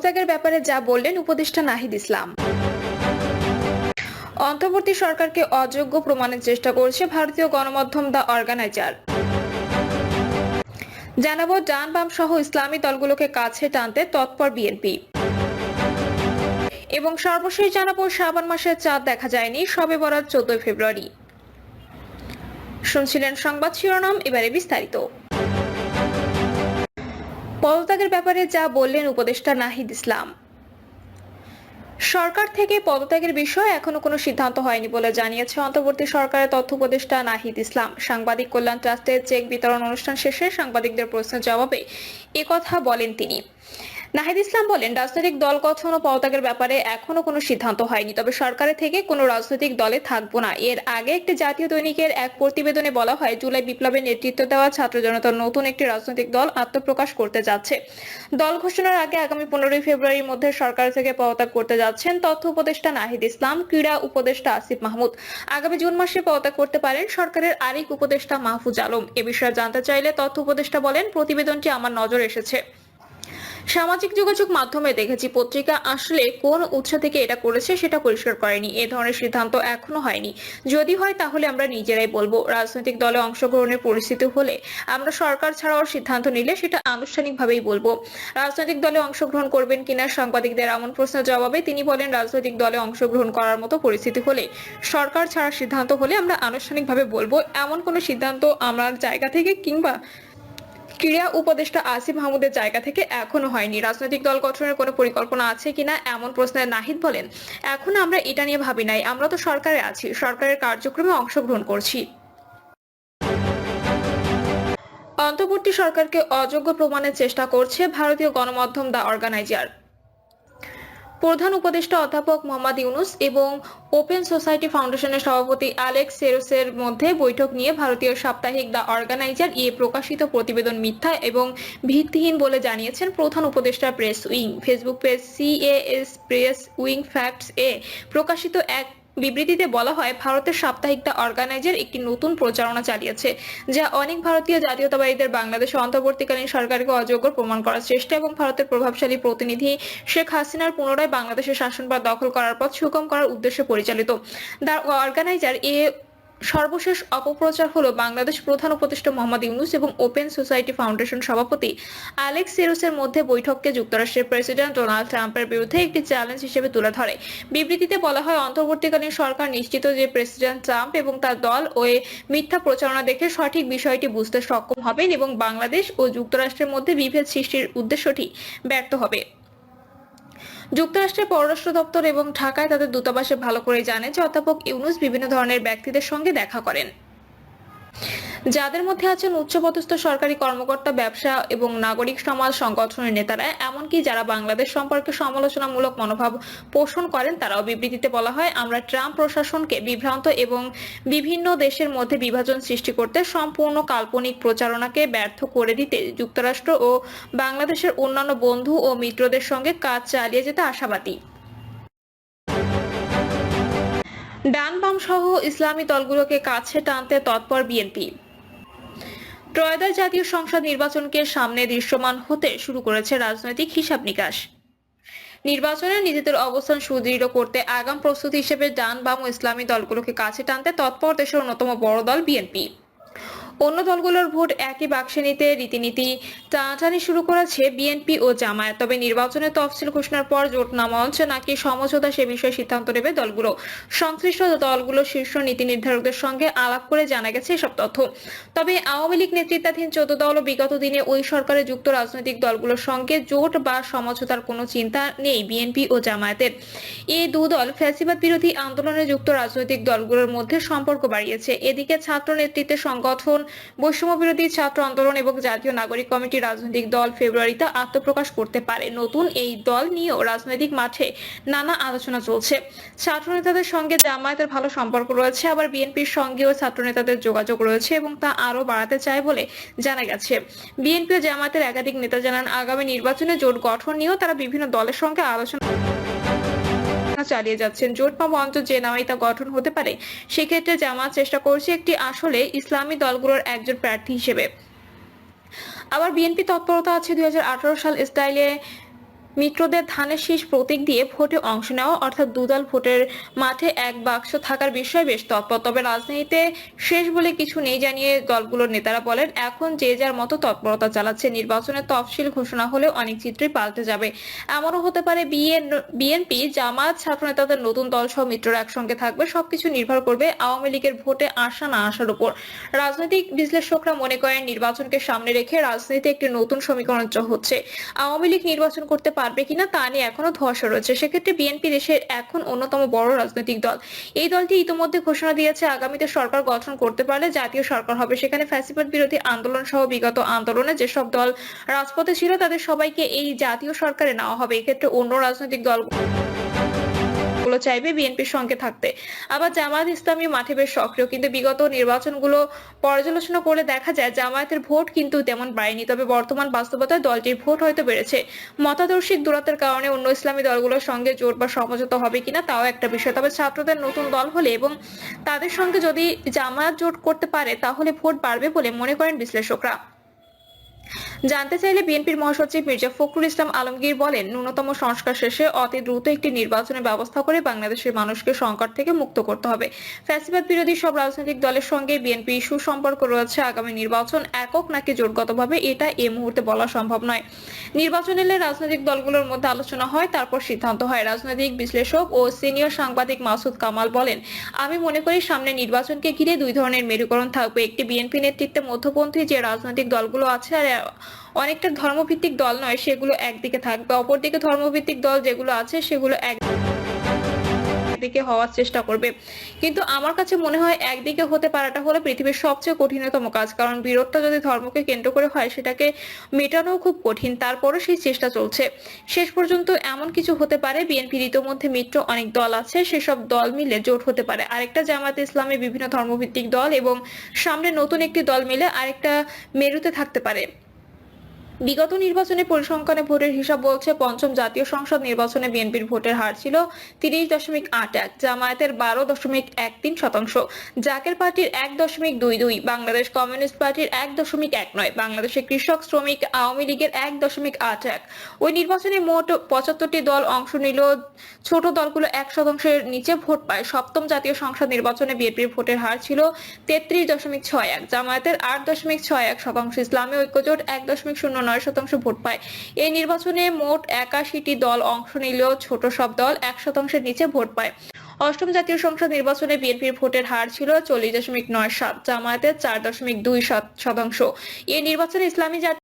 পদত্যাগের ব্যাপারে যা বললেন উপদেষ্টা নাহিদ ইসলাম। অন্তর্বর্তী সরকারকে অযোগ্য প্রমাণের চেষ্টা করছে ভারতীয় গণমাধ্যম দ্য অর্গানাইজার। জানাবো ডান বাম সহ ইসলামী দলগুলোকে কাছে টানতে তৎপর বিএনপি। এবং সর্বশেষ জানাবো শ্রাবণ মাসের চাঁদ দেখা যায়নি, শবে বরাত 14 ফেব্রুয়ারি। শুনছিলেন সংবাদ শিরোনাম, এবারে বিস্তারিত। পদত্যাগের ব্যাপারে যা বললেন উপদেষ্টা নাহিদ ইসলাম। সরকার থেকে পদত্যাগের বিষয়ে এখনো কোনো সিদ্ধান্ত হয়নি বলে জানিয়েছে অন্তর্বর্তী সরকারের তথ্য উপদেষ্টা নাহিদ ইসলাম। সাংবাদিক কল্যাণ ট্রাস্টের চেক বিতরণ অনুষ্ঠান শেষে সাংবাদিকদের প্রশ্নের জবাবে একথা বলেন তিনি। নাহিদ ইসলাম বলেন, রাজনৈতিক দল গঠন ও পদত্যাগের ব্যাপারে এখনো কোনো সিদ্ধান্ত হয়নি, তবে সরকারের থেকে কোনো রাজনৈতিক দলে থাকবো না। এর আগে একটি জাতীয় দৈনিকের এক প্রতিবেদনে বলা হয়, জুলাই বিপ্লবের নেতৃত্ব দেওয়া ছাত্র জনতার নতুন একটি রাজনৈতিক দল আত্মপ্রকাশ করতে যাচ্ছে। দল ঘোষণার আগে আগামী 15 ফেব্রুয়ারির মধ্যে সরকার থেকে পদত্যাগ করতে যাচ্ছেন তথ্য উপদেষ্টা নাহিদ ইসলাম। ক্রীড়া উপদেষ্টা আসিফ মাহমুদ আগামী জুন মাসে পদত্যাগ করতে পারেন। সরকারের আরেক উপদেষ্টা মাহফুজ আলম এ বিষয়ে জানতে চাইলে তথ্য উপদেষ্টা বলেন, প্রতিবেদনটি আমার নজরে এসেছে, সামাজিক যোগাযোগ মাধ্যমে দেখেছি, পত্রিকা আসলে কোন উৎস থেকে এটা করেছে সেটা পরিষ্কার করেনি। এ ধরনের সিদ্ধান্ত এখনো হয়নি, যদি হয় তাহলে আমরা নিজেরাই বলবো। রাজনৈতিক দলে অংশগ্রহণের পরিস্থিতি হলে আমরা সরকার ছাড়াও সিদ্ধান্ত নিলে সেটা আনুষ্ঠানিকভাবেই বলবো। রাজনৈতিক দলে অংশগ্রহণ করবেন কিনা সাংবাদিকদের এমন প্রশ্নের জবাবে তিনি বলেন, রাজনৈতিক দলে অংশগ্রহণ করার মতো পরিস্থিতি হলে, সরকার ছাড়া সিদ্ধান্ত হলে আমরা আনুষ্ঠানিকভাবে বলবো। এমন কোনো সিদ্ধান্ত আমার জায়গা থেকে কিংবা ক্রীড়া উপদেষ্টা আসিফ মাহমুদের জায়গা থেকে এখনো হয়নি। রাজনৈতিক দল গঠনের কোনো পরিকল্পনা আছে কিনা এমন প্রশ্নে নাহিদ বলেন, এখন আমরা এটা নিয়ে ভাবি নাই, আমরা তো সরকারে আছি, সরকারের কার্যক্রমে অংশগ্রহণ করছি। অন্তর্বর্তী সরকারকে অযোগ্য প্রমাণের চেষ্টা করছে ভারতীয় গণমাধ্যম দ্য অর্গানাইজার। প্রধান উপদেষ্টা অধ্যাপক মোহাম্মদ ইউনুস এবং ওপেন সোসাইটি ফাউন্ডেশনের সভাপতি অ্যালেক্স সেরোসের মধ্যে বৈঠক নিয়ে ভারতীয় সাপ্তাহিক দ্য অর্গানাইজার প্রকাশিত প্রতিবেদন মিথ্যা এবং ভিত্তিহীন বলে জানিয়েছেন প্রধান উপদেষ্টা press wing. Facebook page CAS press wing facts প্রকাশিত এক বিবৃতিতে বলা হয়, ভারতের সাপ্তাহিক দ্য অর্গানাইজার একটি নতুন প্রচারণা চালিয়েছে, যা অনেক ভারতীয় জাতীয়তাবাদীদের বাংলাদেশে অন্তর্বর্তীকালীন সরকারকে অযোগ্য প্রমাণ করার চেষ্টা এবং ভারতের প্রভাবশালী প্রতিনিধি শেখ হাসিনার পুনরায় বাংলাদেশের শাসনভার দখল করার পথ সুগম করার উদ্দেশ্যে পরিচালিত। দ্য অর্গানাইজার সর্বশেষ অপপ্রচার হলো বাংলাদেশ প্রধান উপদেষ্টা মোহাম্মদ ইউনুস এবং ওপেন সোসাইটি ফাউন্ডেশন সভাপতি অ্যালেক্স সেরোসের মধ্যে বৈঠককে যুক্তরাষ্ট্রের প্রেসিডেন্ট ডোনাল্ড ট্রাম্পের বিরুদ্ধে একটি চ্যালেঞ্জ হিসেবে তুলে ধরে। বিবৃতিতে বলা হয়, অন্তর্বর্তীকালীন সরকার নিশ্চিত যে প্রেসিডেন্ট ট্রাম্প এবং তার দল মিথ্যা প্রচারণা দেখে সঠিক বিষয়টি বুঝতে সক্ষম হবেন এবং বাংলাদেশ ও যুক্তরাষ্ট্রের মধ্যে বিভেদ সৃষ্টির উদ্দেশ্যটি ব্যর্থ হবে। যুক্তরাষ্ট্রের পররাষ্ট্র দপ্তর এবং ঢাকায় তাদের দূতাবাসে ভালো করে জানে যে অধ্যাপক ইউনুস বিভিন্ন ধরনের ব্যক্তিদের সঙ্গে দেখা করেন, যাদের মধ্যে আছেন উচ্চপদস্থ সরকারি কর্মকর্তা, ব্যবসা এবং নাগরিক সমাজ সংগঠনের নেতারা, এমনকি যারা বাংলাদেশ সম্পর্কে সমালোচনামূলক মনোভাব পোষণ করেন তারাও। বিবৃতিতে বলা হয়, আমরা ট্রাম্প প্রশাসনকে বিভ্রান্ত এবং বিভিন্ন দেশের মধ্যে বিভাজন সৃষ্টি করতে সম্পূর্ণ কাল্পনিক প্রচারণাকে ব্যর্থ করে দিতে যুক্তরাষ্ট্র ও বাংলাদেশের অন্যান্য বন্ধু ও মিত্রদের সঙ্গে কাজ চালিয়ে যেতে আশাবাদী। ডান বাম সহ ইসলামী দলগুলোকে কাছে টানতে তৎপর বিএনপি। ত্রয়োদশ জাতীয় সংসদ নির্বাচনকে সামনে দৃশ্যমান হতে শুরু করেছে রাজনৈতিক হিসাব নিকাশ। নির্বাচনে নিজেদের অবস্থান সুদৃঢ় করতে আগাম প্রস্তুতি হিসেবে ডান বাম ও ইসলামী দলগুলোকে কাছে টানতে তৎপর দেশের অন্যতম বড় দল বিএনপি। অন্য দলগুলোর ভোট একই বাক্সে নিতে রীতিনীতি টানাটানি শুরু করেছে বিএনপি ও জামায়াত। তবে নির্বাচনের তফসিল ঘোষণার পর জোট নামা হচ্ছে নাকি সমঝোতা সে বিষয়ে সিদ্ধান্ত নেবে দলগুলো। সংশ্লিষ্ট দলগুলোর শীর্ষ নীতি নির্ধারকদের সঙ্গে আলাপ করে জানা গেছে এসব তথ্য। তবে আওয়ামী লীগ নেতৃত্বাধীন 14 দল বিগত দিনে ওই সরকারে যুক্ত রাজনৈতিক দলগুলোর সঙ্গে জোট বা সমঝোতার কোনো চিন্তা নেই বিএনপি ও জামায়াতের। এই দুদল ফ্যাসিবাদ বিরোধী আন্দোলনে যুক্ত রাজনৈতিক দলগুলোর মধ্যে সম্পর্ক বাড়িয়েছে। এদিকে ছাত্র নেতৃত্বের সংগঠন বৈষম্য বিরোধী ছাত্র আন্দোলন এবং জাতীয় নাগরিক কমিটি রাজনৈতিক দল ফেব্রুয়ারিতে আত্মপ্রকাশ করতে পারে। নতুন এই দল নিয়েও রাজনৈতিক মাঠে নানা আলোচনা চলছে। ছাত্র নেতাদের সঙ্গে জামায়াতের ভালো সম্পর্ক রয়েছে, আবার বিএনপির সঙ্গেও ছাত্র নেতাদের যোগাযোগ রয়েছে এবং তা আরো বাড়াতে চায় বলে জানা গেছে। বিএনপি ও জামায়াতের একাধিক নেতা জানান, আগামী নির্বাচনে জোট গঠন নিয়েও তারা বিভিন্ন দলের সঙ্গে আলোচনা চালিয়ে যাচ্ছেন। জোট বা মঞ্চ যে নামেই তা গঠন হতে পারে, সেক্ষেত্রে জামায়াত চেষ্টা করছে একটি আসলে ইসলামী দলগুলোর একজন প্রার্থী হিসেবে। আবার বিএনপি তৎপরতা আছে 2018 সাল স্টাইলে মিত্রদের ধানের শীষ প্রতীক দিয়ে ভোটে অংশ নেওয়া অর্থাৎ দুদল ভোটের মাঠে এক বাক্স থাকার বিষয়ে বেশ তৎপর। তবে রাজনীতিতে শেষ বলে কিছু নেই জানিয়ে দলগুলোর নেতারা বলেন, এখন যে যার মতো তৎপরতা চালাচ্ছে। নির্বাচনের তফসিল ঘোষণা হলে অনেক চিত্রই পাল্টে যাবে। এমনও হতে পারে বিএনপি, জামায়াত, ছাত্রনেতাদের নতুন দল সহ মিত্ররা একসঙ্গে থাকবে। সবকিছু নির্ভর করবে আওয়ামী লীগের ভোটে আসা না আসার উপর। রাজনৈতিক বিশ্লেষকরা মনে করেন, নির্বাচনকে সামনে রেখে রাজনীতিতে একটি নতুন সমীকরণ হচ্ছে। আওয়ামী লীগ নির্বাচন করতে পারবে কিনা তা নিয়ে এখনো ধোঁয়াশা রয়েছে। সেক্ষেত্রে বিএনপি দেশের এখন অন্যতম বড় রাজনৈতিক দল। এই দলটি ইতিমধ্যে ঘোষণা দিয়েছে, আগামীতে সরকার গঠন করতে পারলে জাতীয় সরকার হবে। সেখানে ফ্যাসিবাদ বিরোধী আন্দোলন সহ বিগত আন্দোলনে যেসব দল রাজপথে ছিল তাদের সবাইকে এই জাতীয় সরকারে নেওয়া হবে। এক্ষেত্রে অন্য রাজনৈতিক দল চাইবে বিএনপির সঙ্গে থাকতে। আবার জামায়াত ইসলামী মাঠে বেশ সক্রিয়, কিন্তু বিগত নির্বাচনগুলো পর্যালোচনা করলে দেখা যায় জামায়াতের ভোট কিন্তু তেমন বাড়েনি। তবে বর্তমান বাস্তবতায় দলটির ভোট হয়তো বেড়েছে। মতাদর্শিক দূরত্বের কারণে অন্য ইসলামী দলগুলোর সঙ্গে জোট বা সমঝোতা হবে কিনা তাও একটা বিষয়। তবে ছাত্রদের নতুন দল হলে এবং তাদের সঙ্গে যদি জামায়াত জোট করতে পারে তাহলে ভোট বাড়বে বলে মনে করেন বিশ্লেষকরা। জানতে চাইলে বিএনপির মহাসচিব মির্জা ফখরুল ইসলাম আলমগীর বলেন, ন্যূনতম সংস্কার শেষে অতি দ্রুত একটি নির্বাচনের ব্যবস্থা করে বাংলাদেশের মানুষকে সংকট থেকে মুক্ত করতে হবে। ফ্যাসিবাদ বিরোধী সব রাজনৈতিক দলের সঙ্গে বিএনপি সুসম্পর্ক রয়েছে। আগামী নির্বাচন একক নাকি জোটগতভাবে এটা এই মুহূর্তে বলা সম্ভব নয়। নির্বাচন এলে রাজনৈতিক দলগুলোর মধ্যে আলোচনা হয়, তারপর সিদ্ধান্ত হয়। রাজনৈতিক বিশ্লেষক ও সিনিয়র সাংবাদিক মাসুদ কামাল বলেন, আমি মনে করি সামনে নির্বাচনকে ঘিরে দুই ধরনের মেরুকরণ থাকবে। একটি বিএনপি নেতৃত্বে মধ্যপন্থী যে রাজনৈতিক দলগুলো আছে আর অনেকটা ধর্মভিত্তিক দল নয়, সেগুলো একদিকে থাকবে। অপরদিকে ধর্মভিত্তিক দল যেগুলো আছে সেগুলো একদিকে হওয়ার চেষ্টা করবে। কিন্তু আমার কাছে মনে হয় একদিকে হতে পারাটা হলো পৃথিবীর সবচেয়ে কঠিনতম কাজ। কারণ বিরোধটা যদি ধর্মকে কেন্দ্র করে হয় সেটাকে মেটানো খুব কঠিন। তারপরও সেই চেষ্টা চলছে। শেষ পর্যন্ত এমন কিছু হতে পারে, বিএনপির ইতোমধ্যে মিত্র অনেক দল আছে, সেসব দল মিলে জোট হতে পারে। আরেকটা জামায়াতে ইসলামী, বিভিন্ন ধর্মভিত্তিক দল এবং সামনে নতুন একটি দল মিলে আরেকটা মেরুতে থাকতে পারে। বিগত নির্বাচনে পরিসংখ্যানে ভোটের হিসাব বলছে, পঞ্চম জাতীয় সংসদ নির্বাচনে বিএনপির ভোটের হার ছিল 30.81, জামায়াতের 12.13%, জাকের পার্টির 1.22, বাংলাদেশ কমিউনিস্ট পার্টির 1.19, বাংলাদেশের কৃষক শ্রমিক আওয়ামী লীগের 1.81। ওই নির্বাচনে মোট 75টি দল অংশ নিল। ছোট দলগুলো 1%-এর নিচে ভোট পায়। সপ্তম জাতীয় সংসদ নির্বাচনে বিএনপির ভোটের হার ছিল 33.61, জামায়াতের 8.61%, ইসলামী ঐক্যজোট 1.09% ভোট পায়। এই নির্বাচনে মোট 81টি দল অংশ নিলেও ছোট সব দল 1%-এর নিচে ভোট পায়। অষ্টম জাতীয় সংসদ নির্বাচনে বিএনপির ভোটের হার ছিল 40.97, জামায়াতের 4.27%। এই নির্বাচনে ইসলামী